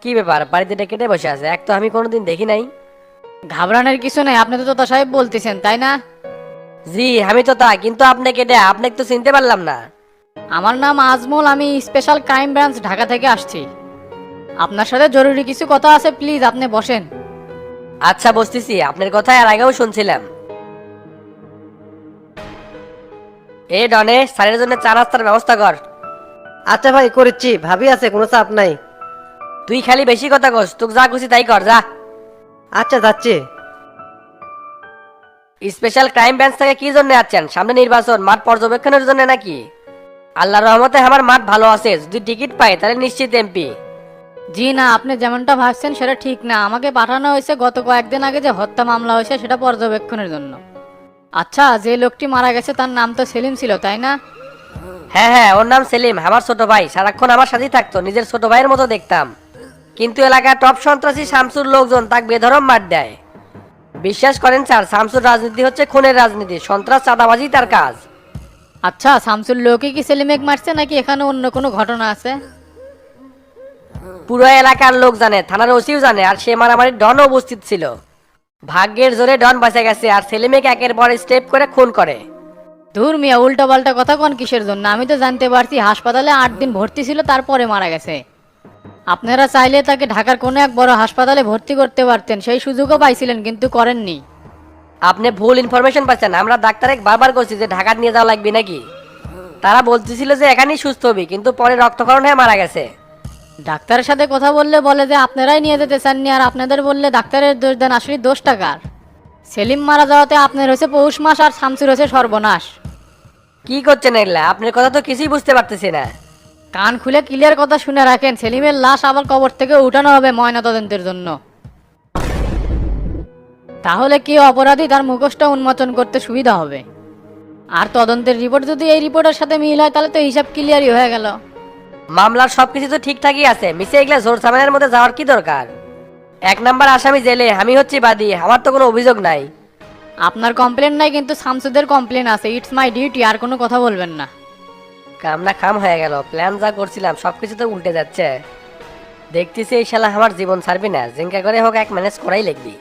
কি ব্যাপার, বাড়িতে ডেকে কেটে বসে আছে? এক তো আমি কোনোদিন দেখি নাই। ঘাবড়ানোর কিছু নেই, আপনি তো তোতা সাহেব বলতেছেন তাই না? জি আমি তো তা, কিন্তু আপনি কেটে, আপনাকে তো চিনতে পারলাম না। আমার নাম আজমল, আমি স্পেশাল ক্রাইম ব্রাঞ্চ ঢাকা থেকে আসছি। আপনার সাথে জরুরি কিছু কথা আছে, প্লিজ আপনি বসেন। আচ্ছা বসতেছি, আপনার কথা আর আগেও শুনছিলাম। এ ডনে, স্যারের জন্য চা নাস্তার ব্যবস্থা কর। আচ্ছা ভাই, করেছি, ভাবি আছে, কোনো চাপ নাই। তুই খালি বেশি কথা কস, তোকে যা খুশি তাই কর, যা। আচ্ছা যাচ্ছে। স্পেশাল ক্রাইম ব্রাঞ্চ থেকে কি জন্য আছেন? সামনে নির্বাচন, মাঠ পর্যবেক্ষণের জন্য নাকি? আল্লাহর রহমতে আমার মাঠ ভালো আছে, যদি টিকিট পাই তাহলে নিশ্চিত এমপি। জি না, আপনি যেমনটা ভাবছেন সেটা ঠিক না। আমাকে পাঠানো হয়েছে গত কয়েকদিন আগে যে হত্যা মামলা হয়েছে সেটা পর্যবেক্ষণের জন্য। আচ্ছা, যে লোকটি মারা গেছে তার নাম তো সেলিম ছিল তাই না? হ্যাঁ হ্যাঁ, ওর নাম সেলিম, আমার ছোট ভাই, সারাক্ষণ আমার সাথেই থাকতো, নিজের ছোট ভাইয়ের মতো দেখতাম। কিন্তু এলাকার টপ সন্ত্রাসী শামসুর লোকজন তাকে বেধরম মার দেয়। বিশ্বাস করেন স্যার, শামসুর রাজনীতি হচ্ছে খুনের রাজনীতি, সন্ত্রাস চাঁদাবাজি তার কাজ। আচ্ছা, শামসুল লোকই কি সেলিমেক মারছে নাকি এখানে অন্য কোনো ঘটনা আছে? পুরো এলাকার লোক জানে, থানার ওসিও জানে, আর সে মারামারির ডন উপস্থিত ছিল। ভাগ্যের জোরে ডন বাঁচা গেছে, আর ছেলেমেয়েকে একের পর স্টেপ করে খুন করে। ধুর মিয়া, উল্টা পাল্টা কথা কোন কিসের জন্য? আমি তো জানতে পারছি হাসপাতালে 8 দিন ভর্তি ছিল, তারপরে মারা গেছে। আপনারা চাইলে তাকে ঢাকার কোনো এক বড় হাসপাতালে ভর্তি করতে পারতেন, সেই সুযোগও পাইছিলেন কিন্তু করেননি। আপনি ভুল ইনফরমেশন পাচ্ছেন, আমরা ডাক্তারে বারবার করছি যে ঢাকা নিয়ে যাওয়া লাগবে নাকি। তারা বলতেছিল যে এখানেই সুস্থ হবি, কিন্তু পরে রক্তক্ষরণ হয়ে মারা গেছে। ডাক্তারের সাথে কথা বললে বলে যে আপনারাই নিয়ে যেতে চাননি, আর আপনাদের বললে ডাক্তারের দোষ দেন। আসলে দোষ টাকার? সেলিম মারা যাওয়াতে আপনার হয়েছে পৌষ মাস আর শামসুর হয়েছে সর্বনাশ। কি করছেন এগুলা? আপনার কথা তো কিছুই বুঝতে পারতেছি না। কান খুলে ক্লিয়ার কথা শুনে রাখেন, সেলিমের লাশ আবার কবর থেকে উঠানো হবে ময়নাতদন্তের জন্য। তাহলে কি অপরাধী তার মুখোশটা উন্মোচন করতে সুবিধা হবে। আর তদন্তের রিপোর্ট যদি এই রিপোর্টের সাথে মিল হয় তাহলে তো হিসাব ক্লিয়ারই হয়ে গেল। মামলার সবকিছু তো ঠিকঠাকই আছে, মিশে এগুলা জোর সামানের মধ্যে যাওয়ার কি দরকার? এক নাম্বার আসামি জেলে, আমি হচ্ছি বাদী, আমার তো কোনো অভিযোগ নাই। আপনার কমপ্লেন নাই কিন্তু শামসুদের কমপ্লেন আছে। ইটস মাই ডিউটি, আর কোনো কথা বলবেন না। কামনা খাম হয়ে গেল, প্ল্যান যা করছিলাম সবকিছু তো উল্টে যাচ্ছে। দেখতেছি এই শালা আমার জীবন ছাড়বি না, জিঙ্কা করে হোক এক ম্যানেজ করাই লিখবি।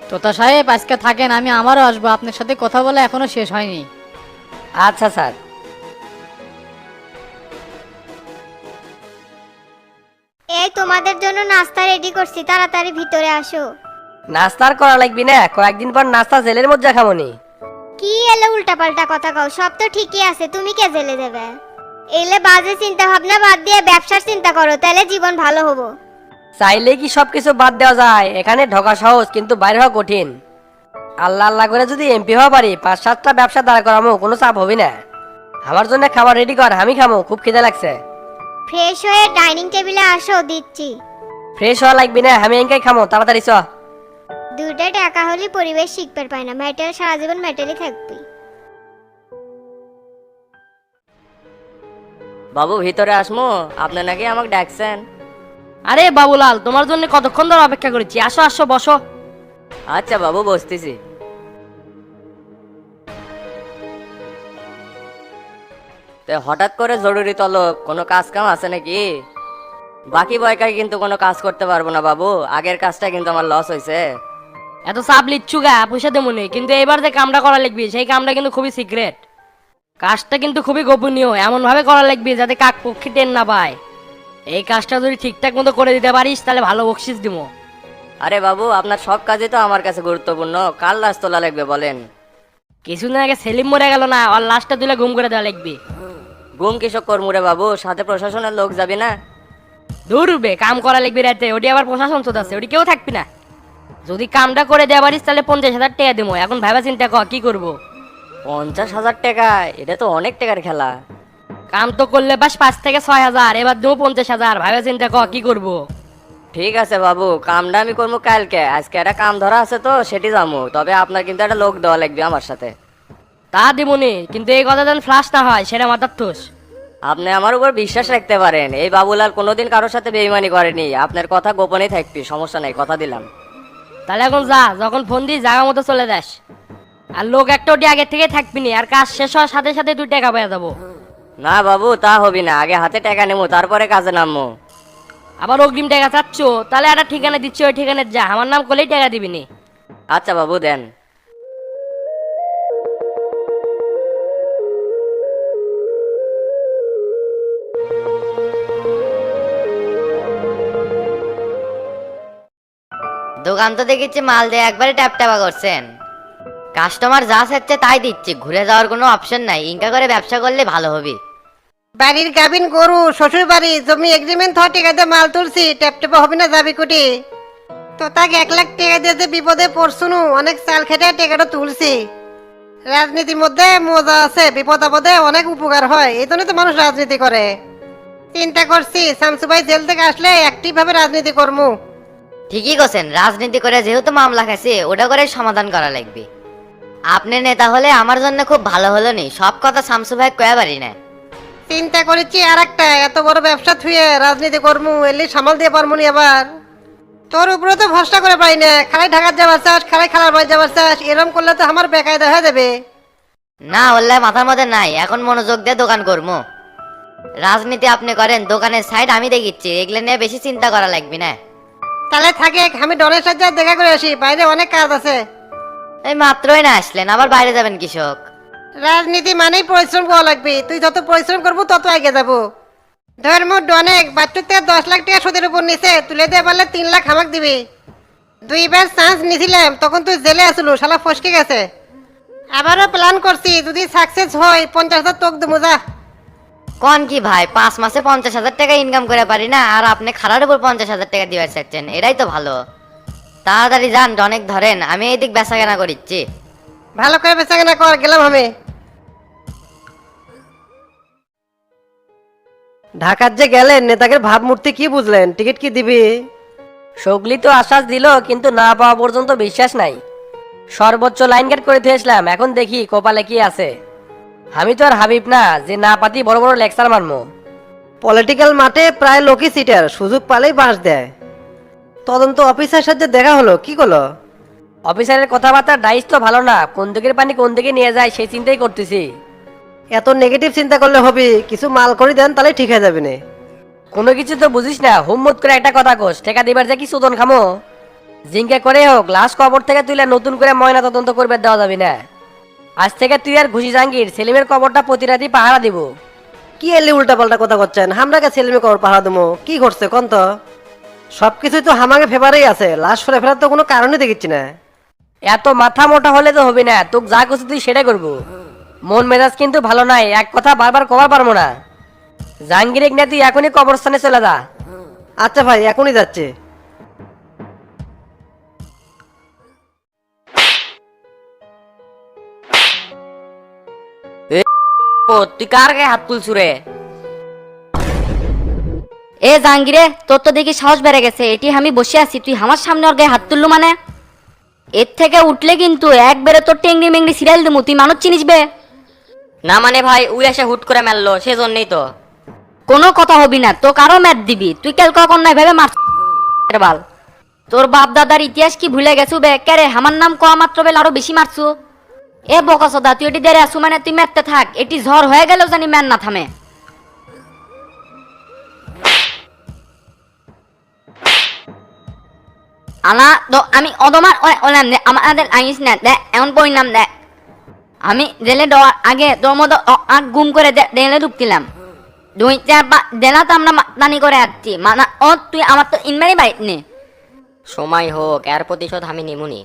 তোতা সাহেব আজকে থাকেন, আমি আমারও আসবো। আপনার সাথে কথা বলা এখনো শেষ হয়নি। আচ্ছা স্যার। এই তোমাদের জন্য নাস্তা রেডি করছি, তাড়াতাড়ি ভিতরে আসো। নাস্তার করা লাগবি না, কয়েকদিন পর নাস্তা জেলের মধ্যে খামনি। কি এলে উল্টাপাল্টা কথা কও? সব তো ঠিকই আছে, তুমি কে জেলে দেবে? এলে বাজে চিন্তা ভাবনা বাদ দিয়ে ব্যবসার চিন্তা করো, তাহলে জীবন ভালো হবো। চাইলে কি সবকিছু বাদ দেওয়া যায়? এখানে ঢোকা সহজ, কিন্তু বাইরে হওয়া কঠিন। আল্লাহ আল্লাহ করে যদি এমপি হওয়া পারি, 5-7টা ব্যবসা দাঁড় করামো, কোনো চাপ হবি না। আমার জন্য খাবার রেডি কর, আমি খামো, খুব খিদে লাগছে। ফ্রেশ হয়ে ডাইনিং টেবিলে আসো, দিচ্ছি। ফ্রেশ হওয়া লাগবি না, আমি এঙ্কাই খামো, তাড়াতাড়ি চ। দুইটা টাকা হলে পরিবেশ শিখতে পায় না, মেটেল সারা জীবন মেটেলই থাকবি। বাবু ভিতরে আসমো? আপনি নাকি আমাকে ডাকছেন? আরে বাবুলাল, তোমার জন্য কতক্ষণ ধরে অপেক্ষা করেছি, আসো আসো বসো। আচ্ছা বাবু, বসতেছি। তো হঠাৎ করে জরুরি তলব, কোনো কাজ কাম আছে নাকি? বাকি বয়কায় কিন্তু কোনো কাজ করতে পারবো না বাবু, আগের কাজটা কিন্তু আমার লস হয়েছে। এত চাপ লিচ্ছু গা, পয়সা দেবনি, কিন্তু এবার যে কামটা করা লাগবে সেই কামটা কিন্তু খুবই সিক্রেট। কাজটা কিন্তু খুবই গোপনীয়, এমন ভাবে করা লাগবে যাতে কাক পক্ষী টেন না পায়। এই কাজটা যদি ঠিকঠাক মতো করে দিতে পারিস তাহলে ভালো বকশিস দিব। আরে বাবু, আপনার সব কাজই তো আমার কাছে গুরুত্বপূর্ণ, কার লাশ তোলা লাগবে বলেন? কিছুদিন আগে সেলিম মরে গেল না, ওর লাশটা তুলে গুম করে দেওয়া লাগবে। গুম কিসব করমুরে বাবু, সাথে প্রশাসনের লোক যাবি না? দূর উঠবে, কাম করা লাগবে রাতে, ওটি আবার প্রশাসন চোদ আছে, ওটি কেউ থাকবি না। যদি কামটা করে দেওয়া পারিস তাহলে 50,000 টাকা দেবো। এখন ভাবা চিন্তা কর কি করবো। 50,000 টাকা? এটা তো অনেক টাকার খেলা। কাম তো করলে বাস 5 থেকে 6 হাজার, এবার দেবো 50,000। ভাবা চিন্তা কর কি করবো। ঠিক আছে বাবু, কামটা আমি করবো কালকে। আজকে একটা কাম ধরা আছে তো সেটি যাবো, তবে আপনার কিন্তু একটা লোক দেওয়া লাগবে আমার সাথে। তা দিবনি, কিন্তু এই কথা যেন ফ্লাশ না হয় সেটা মাথার ঠোস। আপনি আমার উপর বিশ্বাস রাখতে পারেন, এই বাবুলাল কোনোদিন কারোর সাথে বেইমানি করেনি। আপনার কথা গোপনেই থাকবি, সমস্যা নাই, কথা দিলাম। তাহলে এখন যা, যখন ফোন দিস জায়গা মতো চলে যাস। আর লোক একটা ওটি আগে থেকে থাকবি নি, আর কাজ শেষ হওয়ার সাথে সাথে তুই টাকা পেয়ে যাবো। না বাবু, তা হবি না, আগে হাতে টাকা নেবো তারপরে কাজে নামবো। আবার অগ্রিম টাকা চাচ্ছ, তাহলে একটা ঠিকানা দিচ্ছি, ওই ঠিকানায় যা, আমার নাম করলেই টাকা দিবিনি। আচ্ছা বাবু দেন। দোকান তো দেখেছি মাল দিয়ে একবারে ট্যাপ ট্যাপা করছেন। কাস্টমার যা চাচ্ছে তাই দিচ্ছি, ঘুরে যাওয়ার কোনো অপশন নাই। ইনকা করে ব্যবসা করলে ভালো হবে। বাড়ির গাবিন গরু, শ্বশুর বাড়ি, জমি এগ্রিমেন্ট হওয়া টিকাতে মাল তুলছি, ট্যাপ টেপা হবে না যাবি কুটি। তো তাকে 1 লাখ টাকা দিয়ে যে বিপদে পড়ছুনু, অনেক চাল খেটে টাকাটা তুলছি। রাজনীতির মধ্যে মজা আছে, বিপদ আপদে অনেক উপকার হয়, এই জন্য তো মানুষ রাজনীতি করে। চিন্তা করছি শামসু ভাই জেল থেকে আসলে অ্যাক্টিভ ভাবে রাজনীতি করবো। ঠিকই করছেন, রাজনীতি করে যেহেতু মামলা খাইছে ওটা করে সমাধান করা লাগবে। আপনি নেতা হলে আমার জন্য খুব ভালো হলো নি, সব কথা শামসু ভাই কয়া পারি না। চিন্তা করেছি আর একটা, এত বড় ব্যবসা থুয়ে রাজনীতি করবো, এলি সামাল দিয়ে পারবো নি আবার। তোর উপরে তো ভরসা করে পাই না, খালাই ঢাকার যাবার চাস, খালাই খালার বাড়ি যাবার চাস, এরম করলে তো আমার বেকায়দা হয়ে যাবে। না বললে মাথার মধ্যে নাই, এখন মনোযোগ দিয়ে দোকান করবো। রাজনীতি আপনি করেন, দোকানের সাইড আমি দেখিচ্ছি, এগুলো নিয়ে বেশি চিন্তা করা লাগবে না। তাহলে থাকে, আমি ডনের সাথে দেখা করে আসি, বাইরে অনেক কাজ আছে। এই মাত্রই না আসলেন, আবার বাইরে যাবেন কৃষক? রাজনীতি মানেই পরিশ্রম করা লাগবে, তুই যত পরিশ্রম করবো তত আগে যাবো। ধর্ম ডনেক বাচ্চুর থেকে 10 লাখ টাকা সুদের উপর নিছে, তুলে দিয়ে পারলে 3 লাখ হামাক দিবি। 2বার চান্স নিছিলাম, তখন তুই জেলে আসলো, শালা ফসকে গেছে। আবারও প্ল্যান করছি, যদি সাকসেস হয় 50,000 তোক দেবো, যা। কোন কি ভাই, 5 মাসে 50,000 টাকা ইনকাম করে পারি না, আর আপনি খারার উপর 50,000 টাকা দিবার চাচ্ছেন, এটাই তো ভালো। তাড়াতাড়ি যান, অনেক ধরেন, আমি এইদিক বেচা কেনা করিচ্ছি। ভালো করে বেচা কেনা কর, গেলাম আমি। ঢাকার যে গেলেন, নেতাকে ভাবমূর্তি কি বুঝলেন? টিকিট কি দিবি? সগলি তো আশ্বাস দিল, কিন্তু না পাওয়া পর্যন্ত বিশ্বাস নাই। সর্বোচ্চ লাইন গেট করে দিয়েছিলাম, এখন দেখি কপালে কি আছে। আমি তো আর হাবিব না যে না পাতি বড় বড় লেকচার মারমো। পলিটিক্যাল মাঠে প্রায় লোকই সিটার, সুযোগ পালেই বাঁশ দেয়। তদন্ত অফিসার সাথে দেখা হলো, কি করলো? অফিসারের কথাবার্তা ডাইস তো ভালো না, কোন দিকের পানি কোন দিকে নিয়ে যায় সেই চিন্তাই করতেছি। এত নেগেটিভ চিন্তা করলে হবে? কিছু মাল করে দেন, তাহলে ঠিক হয়ে যাবে না। কোনো কিছু তো বুঝিস না, হুম্মত করে একটা কথা কোস, টেকা দিবার যে কি সুদন খামো। জিঙ্কে করে হোক লাশ কবর থেকে তুলে নতুন করে ময়না তদন্ত করবে দেওয়া যাবে না। আজ থেকে তুই আর ঘুষি জাহাঙ্গীর সেলিমের কবরটা প্রতি রাতেই পাহারা দিব। কি এলি উল্টা পাল্টা কথা করছেন? হামরাকে ছেলেমে কবর পাহারা দেবো, কি করছে কোন তো? সবকিছুই তো হামাকে ফেভারেই আছে, লাশ ফেলে ফেলার তো কোনো কারণই দেখিচ্ছি না। এত মাথা মোটা হলে তো হবে না, তোকে যা করছি তুই সেটা করবো। মন মেজাজ কিন্তু ভালো নাই, এক কথা বারবার কবার পারবো না। জাহাঙ্গীর না তুই এখনই কবরস্থানে চলে যা। আচ্ছা ভাই, এখনই যাচ্ছে। ও তুই কার গায়ে হাত তুলছু রে? এ জাহাঙ্গীরে, তোর তো দেখি সাহস বেড়ে গেছে। এটি আমি বসে আছি, তুই আমার সামনে ওর গায়ে হাত তুললু মানে? এর থেকে উঠলে কিন্তু একবারে তোর টেংরি মেংরি সিরিয়াল দেবো। তুই মানুষ চিনিস বে? না মানে ভাই, উই এসে হুট করে মারলো, সেজন্যই তো। কোনো কথা হবি না, তো কারো ম্যাট দিবি? তুই কেল কখন নাই ভেবে মার বাল। তোর বাপ দাদার ইতিহাস কি ভুলে গেছু বে? কেরে আমার নাম কয়া মাত্র বেল আরো বেশি মারছু। এ বকাসদা, তুই এটি দেরে আসু মানে তুই ম্যাটতে থাক, এটি ঝড় হয়ে গেলেও জানি ম্যান না থামে। আনা তো আমি অদমার ওলাম দে, আমাদের আইস না দে, এমন পরিণাম দে। আমি জেলে দেওয়ার আগে তোর মতো গুম করে জেলে ঢুকছিলাম। 2-4 দেনা তো আমরা দানি করে আসছি, মানে ও তুই আমার তো ইনমারি বাইট নে। সময় হোক, এর প্রতিশোধ আমি নিমুনি।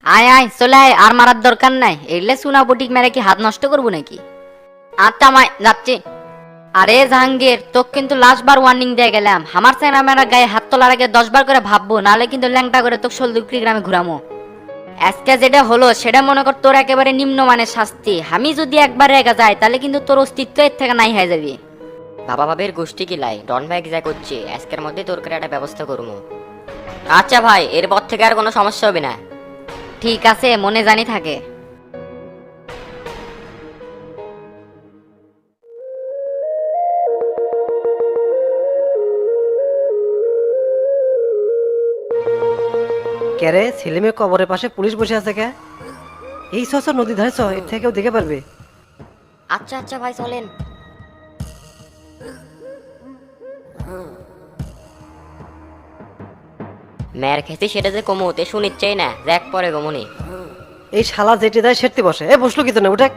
আয় আয় চলে আয়, আর মারার দরকার নাই। এলে সুনা বুটিক মেরে কি হাত নষ্ট করবো নাকি? আচ্ছা মাই যাচ্ছি। আরে জাহাঙ্গীর, তোকে কিন্তু লাস্ট বার ওয়ার্নিং দিয়ে গেলাম, আমার চেনা মেরা গায়ে হাত তোলার আগে 10 বার করে ভাববো, নাহলে কিন্তু ল্যাংটা করে তোকে শোলদুকরি গ্রামে ঘুরামো। আজকে যেটা হলো সেটা মনে কর তোর একেবারে নিম্নমানের শাস্তি। আমি যদি একবার রেগে যাই তাহলে কিন্তু তোর অস্তিত্ব এর থেকে নাই হয়ে যাবি। বাবা ভাবের গোষ্ঠী কি লাই, ডন ভাই যা করছে আজকের মধ্যে তোর করে একটা ব্যবস্থা করবো। আচ্ছা ভাই, এরপর থেকে আর কোনো সমস্যা হবে না। ঠিক আছে, মনে জানি থাকে। কে রে, ছেলেমে কবরের পাশে পুলিশ বসে আছে কে? এই চ নদী ধারে চ, এর থেকে কেউ দেখে পারবে। আচ্ছা আচ্ছা ভাই চলেন। মেয়ের খেতে সেটা যে কমোতে শুনিচ্ছেই না দেখ পরে গমনি। এই শালা যেটি দেয় সেটি বসে এ বসলো কি তো না উঠে।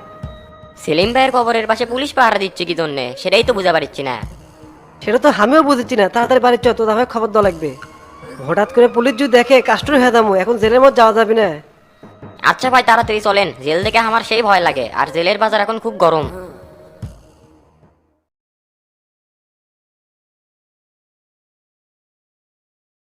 সেলিম ভাইয়ের কবরের পাশে পুলিশ পাহারা দিচ্ছে কি জন্যে সেটাই তো বুঝা পারছি না। সেটা তো আমিও বুঝেছি না, তাড়াতাড়ি বাড়ির চ, তো ভাই খবর দেওয়া লাগবে। হঠাৎ করে পুলিশ যদি দেখে কাস্টর হয়ে যাবো, এখন জেলের মধ্যে যাওয়া যাবে না। আচ্ছা ভাই তাড়াতাড়ি চলেন, জেল দেখে আমার সেই ভয় লাগে, আর জেলের বাজার এখন খুব গরম।